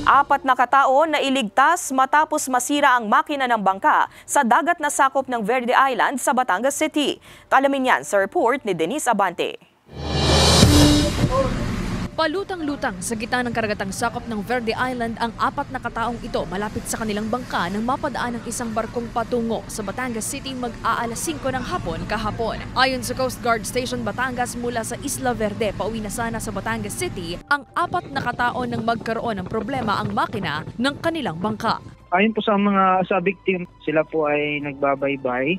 4 na katao na iligtas matapos masira ang makina ng bangka sa dagat na sakop ng Verde Island sa Batangas City. Alamin yan sa report ni Denise Abante. Palutang-lutang sa gitna ng karagatang sakop ng Verde Island ang 4 na kataong ito malapit sa kanilang bangka nang mapadaan ng isang barkong patungo sa Batangas City mag-aalas 5 ng hapon kahapon. Ayon sa Coast Guard Station Batangas mula sa Isla Verde pauwi na sana sa Batangas City, ang 4 na katao nang magkaroon ng problema ang makina ng kanilang bangka. Ayon po sa victim, sila po ay nagbabaybay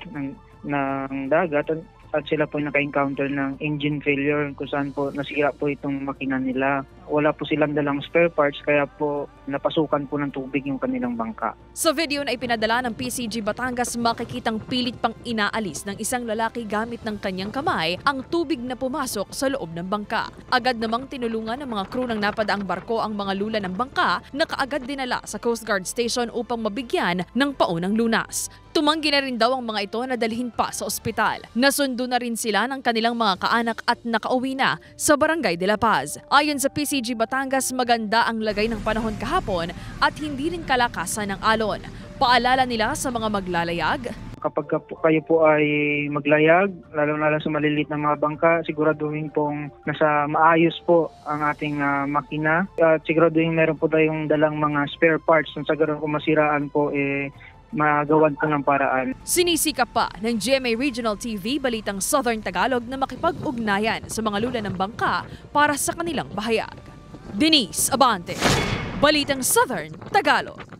ng dagat at sila po ay naka-encounter ng engine failure kung saan po nasira po itong makina nila. Wala po silang dalang spare parts kaya po napasukan po ng tubig yung kanilang bangka. Sa video na ipinadala ng PCG Batangas, makikitang pilit pang inaalis ng isang lalaki gamit ng kanyang kamay ang tubig na pumasok sa loob ng bangka. Agad namang tinulungan ng mga crew ng napadaang barko ang mga lula ng bangka na kaagad dinala sa Coast Guard Station upang mabigyan ng paunang lunas. Tumanggi na rin daw ang mga ito na dalhin pa sa ospital. Nasundo na rin sila ng kanilang mga kaanak at nakauwi na sa Barangay de la Paz. Ayon sa PCG Batangas, maganda ang lagay ng panahon kahapon at hindi rin kalakasan ng alon. Paalala nila sa mga maglalayag, kapag kayo po ay maglayag, lalo sa maliliit na mga bangka, siguraduhin pong nasa maayos po ang ating makina. At siguraduhin meron po tayong dalang mga spare parts na sa ganoon kung masiraan po magawan po ng paraan. Sinisikap pa ng GMA Regional TV Balitang Southern Tagalog na makipag-ugnayan sa mga lula ng bangka para sa kanilang bahayag. Denise Abante, Balitang Southern Tagalog.